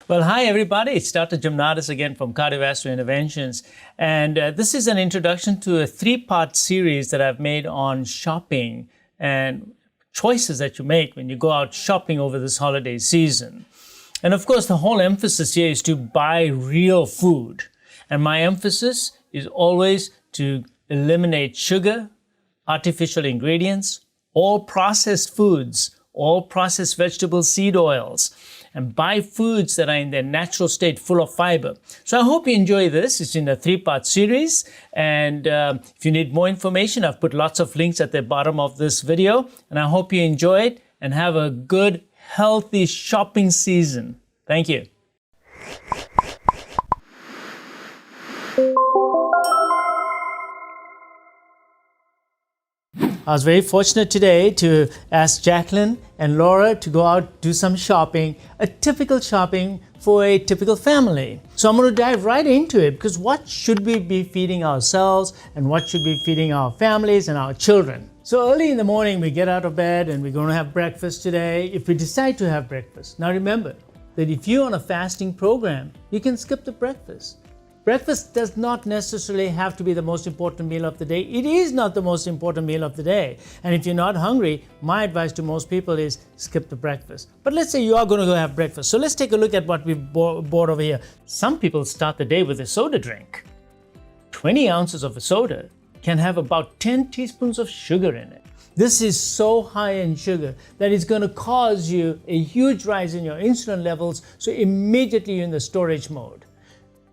Well, hi everybody. It's Dr. Januari again from Cardiovascular Interventions. And this is an introduction to a three-part series that I've made on shopping and choices that you make when you go out shopping over this holiday season. And of course, the whole emphasis here is to buy real food. And my emphasis is always to eliminate sugar, artificial ingredients, all processed foods, all processed vegetable seed oils, and buy foods that are in their natural state full of fiber. So I hope you enjoy this. It's in a three-part series. And if you need more information, I've put lots of links at the bottom of this video. And I hope you enjoy it and have a good, healthy shopping season. Thank you. I was very fortunate today to ask Jacqueline and Laura to go out do some shopping, a typical shopping for a typical family. So I'm going to dive right into it because what should we be feeding ourselves and what should we be feeding our families and our children? So early in the morning we get out of bed and we're going to have breakfast today if we decide to have breakfast. Now remember that if you're on a fasting program, you can skip the breakfast. Breakfast does not necessarily have to be the most important meal of the day. It is not the most important meal of the day. And if you're not hungry, my advice to most people is skip the breakfast. But let's say you are going to go have breakfast. So let's take a look at what we've bought over here. Some people start the day with a soda drink. 20 ounces of a soda can have about 10 teaspoons of sugar in it. This is so high in sugar that it's going to cause you a huge rise in your insulin levels. So immediately you're in the storage mode.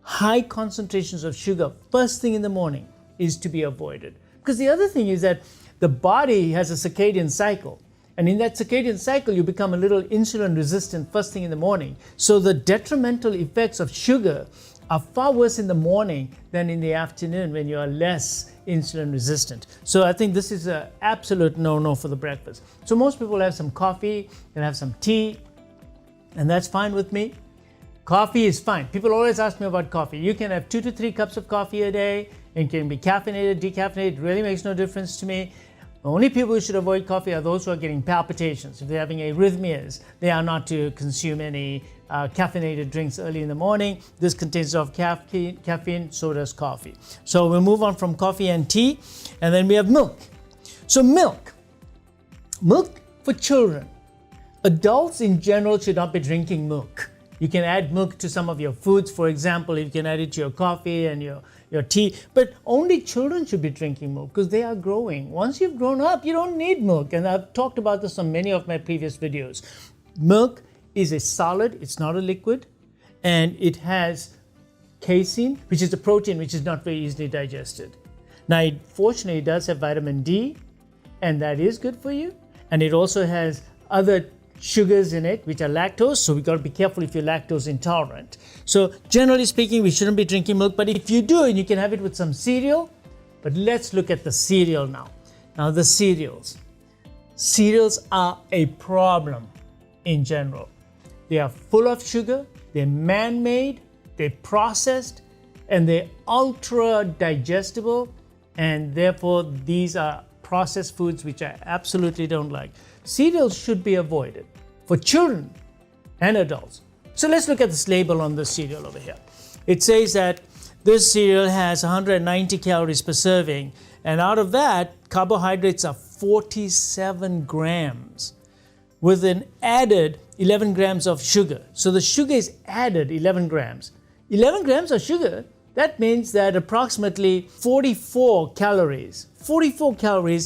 High concentrations of sugar first thing in the morning is to be avoided. Because the other thing is that the body has a circadian cycle. And in that circadian cycle, you become a little insulin resistant first thing in the morning. So the detrimental effects of sugar are far worse in the morning than in the afternoon when you are less insulin resistant. So I think this is an absolute no-no for the breakfast. So most people have some coffee, they'll have some tea, and that's fine with me. Coffee is fine. People always ask me about coffee. You can have 2 to 3 cups of coffee a day. It can be caffeinated, decaffeinated. It really makes no difference to me. The only people who should avoid coffee are those who are getting palpitations. If they're having arrhythmias, they are not to consume any caffeinated drinks early in the morning. This contains of caffeine, so does coffee. So we'll move on from coffee and tea. And then we have milk. So milk for children. Adults in general should not be drinking milk. You can add milk to some of your foods. For example, you can add it to your coffee and your tea. But only children should be drinking milk because they are growing. Once you've grown up, you don't need milk. And I've talked about this on many of my previous videos. Milk is a solid. It's not a liquid. And it has casein, which is a protein which is not very easily digested. Now, fortunately, it does have vitamin D, and that is good for you. And it also has other sugars in it, which are lactose, so we've got to be careful if you're lactose intolerant. So generally speaking, we shouldn't be drinking milk, but if you do, you can have it with some cereal. But let's look at the cereal now. Now the cereals. Cereals are a problem in general. They are full of sugar, they're man-made, they're processed, and they're ultra digestible, and therefore these are processed foods which I absolutely don't like. Cereals should be avoided for children and adults. So let's look at this label on the cereal over here. It says that this cereal has 190 calories per serving, and out of that, carbohydrates are 47 grams with an added 11 grams of sugar. So the sugar is added 11 grams. 11 grams of sugar, that means that approximately 44 calories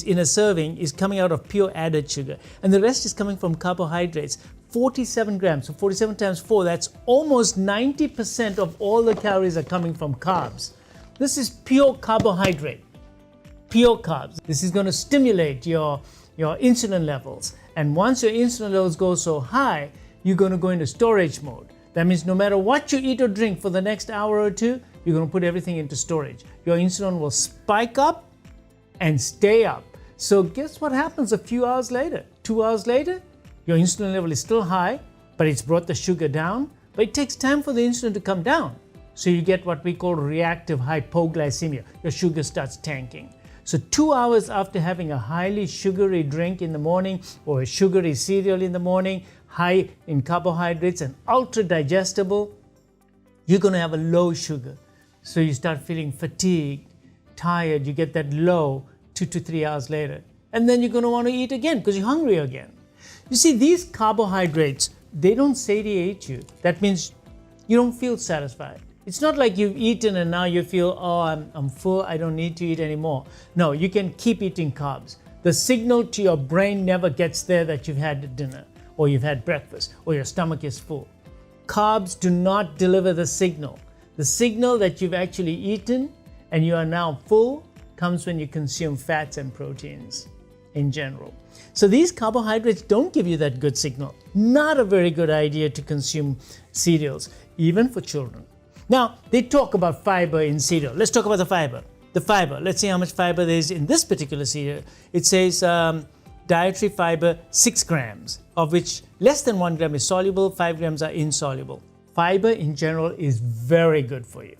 in a serving is coming out of pure added sugar. And the rest is coming from carbohydrates. 47 grams, so 47 times 4, that's almost 90% of all the calories are coming from carbs. This is pure carbohydrate, pure carbs. This is going to stimulate your insulin levels. And once your insulin levels go so high, you're going to go into storage mode. That means no matter what you eat or drink for the next hour or two, you're going to put everything into storage. Your insulin will spike up and stay up. So guess what happens a few hours later? 2 hours later, your insulin level is still high, but it's brought the sugar down. But it takes time for the insulin to come down. So you get what we call reactive hypoglycemia. Your sugar starts tanking. So 2 hours after having a highly sugary drink in the morning or a sugary cereal in the morning, high in carbohydrates and ultra digestible, you're going to have a low sugar. So you start feeling fatigued, tired, you get that low 2 to 3 hours later. And then you're going to want to eat again because you're hungry again. You see, these carbohydrates, they don't satiate you. That means you don't feel satisfied. It's not like you've eaten and now you feel, oh, I'm full, I don't need to eat anymore. No, you can keep eating carbs. The signal to your brain never gets there that you've had dinner or you've had breakfast or your stomach is full. Carbs do not deliver the signal. The signal that you've actually eaten and you are now full comes when you consume fats and proteins in general. So these carbohydrates don't give you that good signal. Not a very good idea to consume cereals, even for children. Now, they talk about fiber in cereal. Let's talk about the fiber. The fiber, let's see how much fiber there is in this particular cereal. It says dietary fiber 6 grams, of which less than 1 gram is soluble, 5 grams are insoluble. Fiber in general is very good for you.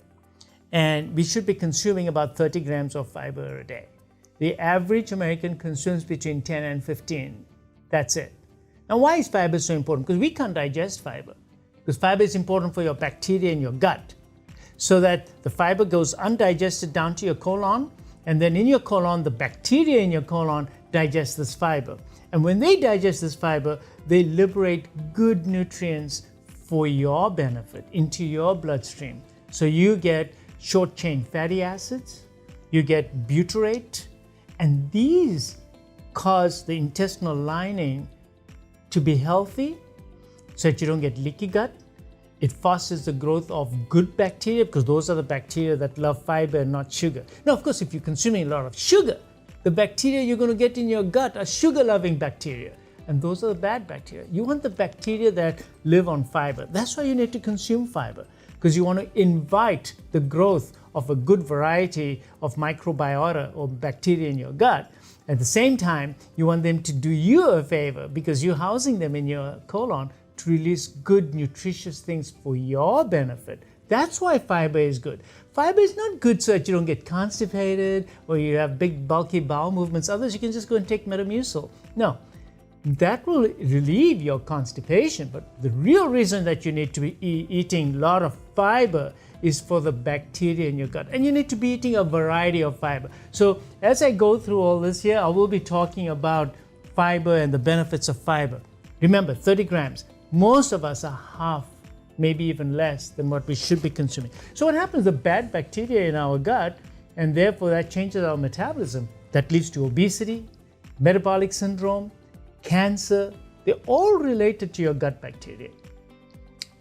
And we should be consuming about 30 grams of fiber a day. The average American consumes between 10 and 15. That's it. Now, why is fiber so important? Because we can't digest fiber. Because fiber is important for your bacteria in your gut. So that the fiber goes undigested down to your colon, and then in your colon, the bacteria in your colon digest this fiber. And when they digest this fiber, they liberate good nutrients for your benefit into your bloodstream. So you get short-chain fatty acids, you get butyrate, and these cause the intestinal lining to be healthy so that you don't get leaky gut. It fosters the growth of good bacteria because those are the bacteria that love fiber and not sugar. Now, of course, if you're consuming a lot of sugar, the bacteria you're going to get in your gut are sugar-loving bacteria. And those are the bad bacteria. You want the bacteria that live on fiber. That's why you need to consume fiber, because you want to invite the growth of a good variety of microbiota or bacteria in your gut. At the same time, you want them to do you a favor because you're housing them in your colon to release good, nutritious things for your benefit. That's why fiber is good. Fiber is not good so that you don't get constipated or you have big, bulky bowel movements. Others, you can just go and take Metamucil. No, that will relieve your constipation. But the real reason that you need to be eating a lot of fiber is for the bacteria in your gut. And you need to be eating a variety of fiber. So as I go through all this here, I will be talking about fiber and the benefits of fiber. Remember, 30 grams. Most of us are half, maybe even less than what we should be consuming. So what happens, the bad bacteria in our gut, and therefore that changes our metabolism. That leads to obesity, metabolic syndrome, cancer. They're all related to your gut bacteria.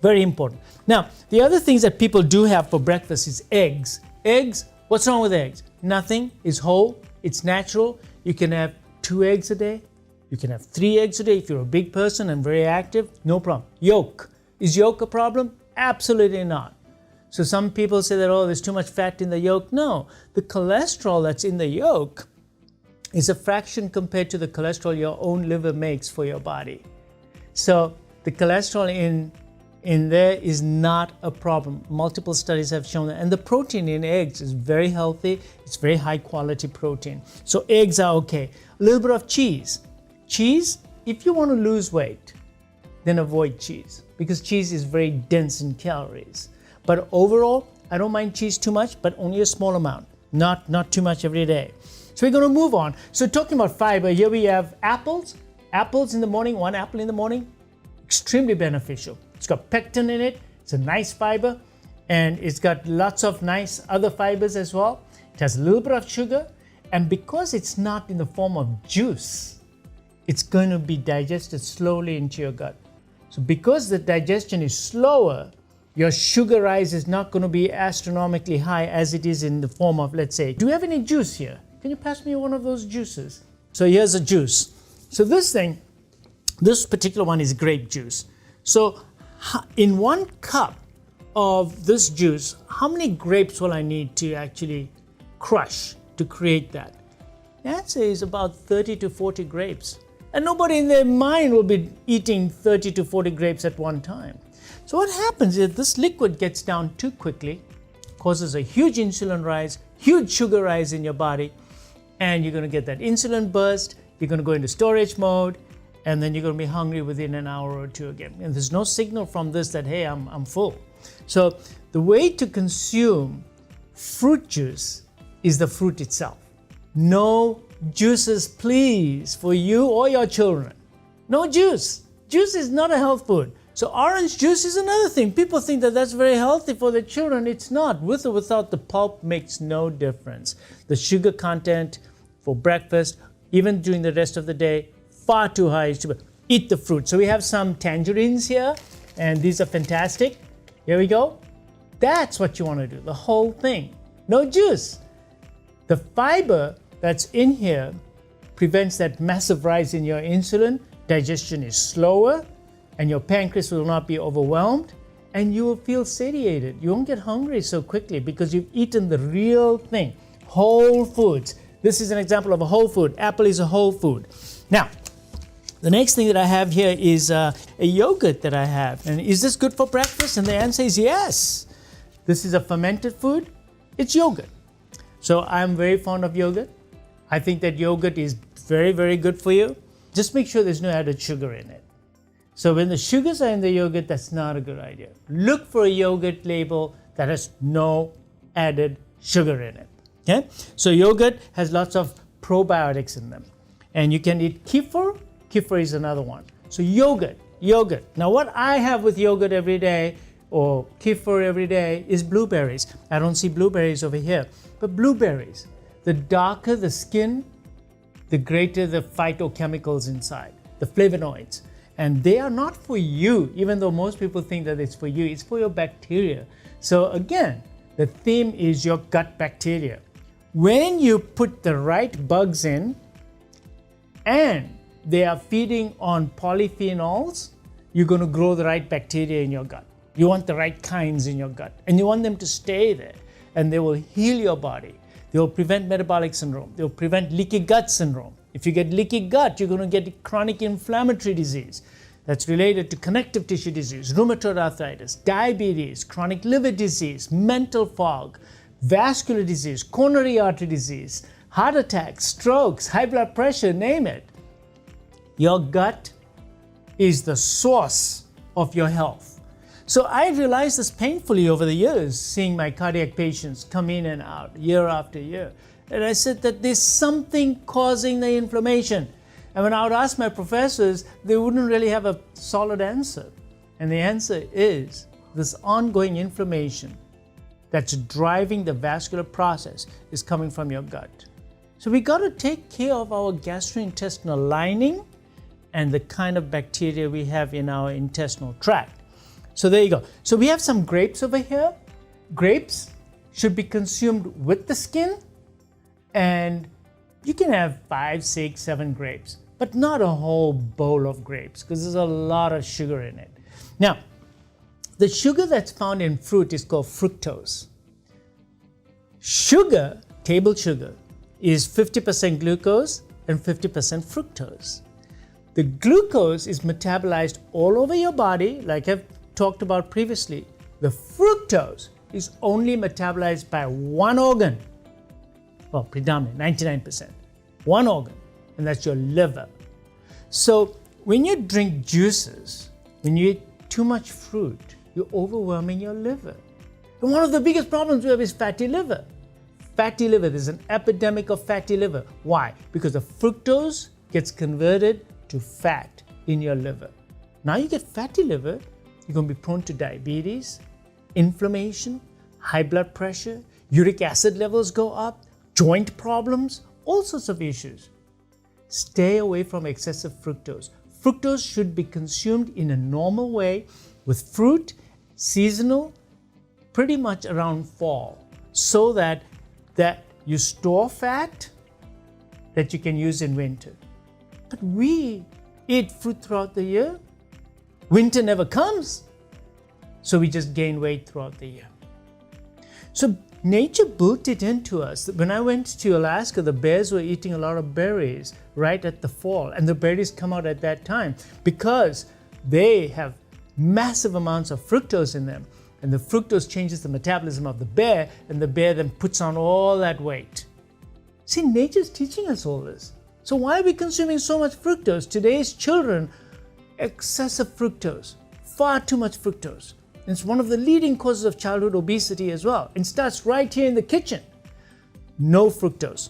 Very important. Now, the other things that people do have for breakfast is eggs. Eggs, what's wrong with eggs? Nothing. It's whole. It's natural. You can have 2 eggs a day. You can have 3 eggs a day. If you're a big person and very active, no problem. Yolk. Is yolk a problem? Absolutely not. So some people say that, oh, there's too much fat in the yolk. No, the cholesterol that's in the yolk is a fraction compared to the cholesterol your own liver makes for your body. So the cholesterol in there is not a problem. Multiple studies have shown that. And the protein in eggs is very healthy. It's very high quality protein. So eggs are okay. A little bit of cheese. Cheese, if you want to lose weight, then avoid cheese because cheese is very dense in calories. But overall, I don't mind cheese too much, but only a small amount, not too much every day. So we're going to move on. So talking about fiber, here we have apples. Apples in the morning, 1 apple in the morning, extremely beneficial. It's got pectin in it. It's a nice fiber, and it's got lots of nice other fibers as well. It has a little bit of sugar, and because it's not in the form of juice, it's going to be digested slowly into your gut. So because the digestion is slower, your sugar rise is not going to be astronomically high as it is in the form of, let's say, do we have any juice here? Can you pass me one of those juices? So here's a juice. So this particular one is grape juice. So in 1 cup of this juice, how many grapes will I need to actually crush to create that? The answer is about 30 to 40 grapes. And nobody in their mind will be eating 30 to 40 grapes at one time. So what happens is this liquid gets down too quickly, causes a huge insulin rise, huge sugar rise in your body, and you're going to get that insulin burst, you're going to go into storage mode, and then you're going to be hungry within an hour or two again. And there's no signal from this that, hey, I'm full. So the way to consume fruit juice is the fruit itself. No juices, please, for you or your children. No juice. Juice is not a health food. So orange juice is another thing. People think that that's very healthy for their children. It's not. With or without the pulp makes no difference. The sugar content for breakfast, even during the rest of the day, far too high. Eat the fruit. So we have some tangerines here, and these are fantastic. Here we go. That's what you want to do, the whole thing. No juice. The fiber that's in here prevents that massive rise in your insulin. Digestion is slower, and your pancreas will not be overwhelmed, and you will feel satiated. You won't get hungry so quickly because you've eaten the real thing. Whole foods. This is an example of a whole food. Apple is a whole food. Now, the next thing that I have here is a yogurt that I have. And is this good for breakfast? And the answer is yes. This is a fermented food. It's yogurt. So I'm very fond of yogurt. I think that yogurt is very, very good for you. Just make sure there's no added sugar in it. So when the sugars are in the yogurt, that's not a good idea. Look for a yogurt label that has no added sugar in it. Okay? So yogurt has lots of probiotics in them. And you can eat kefir. Kefir is another one. So yogurt. Now what I have with yogurt every day or kefir every day is blueberries. I don't see blueberries over here. But blueberries, the darker the skin, the greater the phytochemicals inside, the flavonoids. And they are not for you, even though most people think that it's for you. It's for your bacteria. So again, the theme is your gut bacteria. When you put the right bugs in and they are feeding on polyphenols, you're going to grow the right bacteria in your gut. You want the right kinds in your gut, and you want them to stay there, and they will heal your body. They will prevent metabolic syndrome. They will prevent leaky gut syndrome. If you get leaky gut, you're going to get chronic inflammatory disease that's related to connective tissue disease, rheumatoid arthritis, diabetes, chronic liver disease, mental fog, vascular disease, coronary artery disease, heart attacks, strokes, high blood pressure, name it. Your gut is the source of your health. So I realized this painfully over the years, seeing my cardiac patients come in and out year after year. And I said that there's something causing the inflammation. And when I would ask my professors, they wouldn't really have a solid answer. And the answer is this ongoing inflammation that's driving the vascular process is coming from your gut. So we got to take care of our gastrointestinal lining and the kind of bacteria we have in our intestinal tract. So there you go. So we have some grapes over here. Grapes should be consumed with the skin, and you can have 5, 6, 7 grapes, but not a whole bowl of grapes because there's a lot of sugar in it. Now, the sugar that's found in fruit is called fructose. Sugar, table sugar, is 50% glucose and 50% fructose. The glucose is metabolized all over your body, like I've talked about previously. The fructose is only metabolized by one organ. Well, predominant, 99%. One organ, and that's your liver. So when you drink juices, when you eat too much fruit, you're overwhelming your liver. And one of the biggest problems we have is fatty liver. Fatty liver, there's an epidemic of fatty liver. Why? Because the fructose gets converted to fat in your liver. Now you get fatty liver, you're going to be prone to diabetes, inflammation, high blood pressure, uric acid levels go up, joint problems, all sorts of issues. Stay away from excessive fructose. Fructose should be consumed in a normal way with fruit, seasonal, pretty much around fall, so that you store fat that you can use in winter. But we eat fruit throughout the year. Winter never comes, so we just gain weight throughout the year. So nature built it into us. When I went to Alaska, the bears were eating a lot of berries right at the fall, and the berries come out at that time because they have massive amounts of fructose in them, and the fructose changes the metabolism of the bear, and the bear then puts on all that weight. See, nature's teaching us all this. So why are we consuming so much fructose? Today's children, excessive fructose, far too much fructose. It's one of the leading causes of childhood obesity as well. It starts right here in the kitchen. No fructose,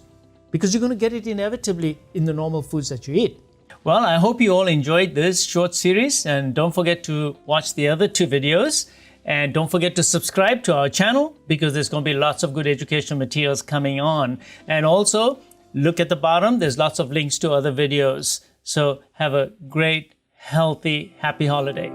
because you're going to get it inevitably in the normal foods that you eat. Well, I hope you all enjoyed this short series, and don't forget to watch the other 2 videos. And don't forget to subscribe to our channel, because there's going to be lots of good educational materials coming on. And also, look at the bottom, there's lots of links to other videos. So have a great, healthy, happy holiday.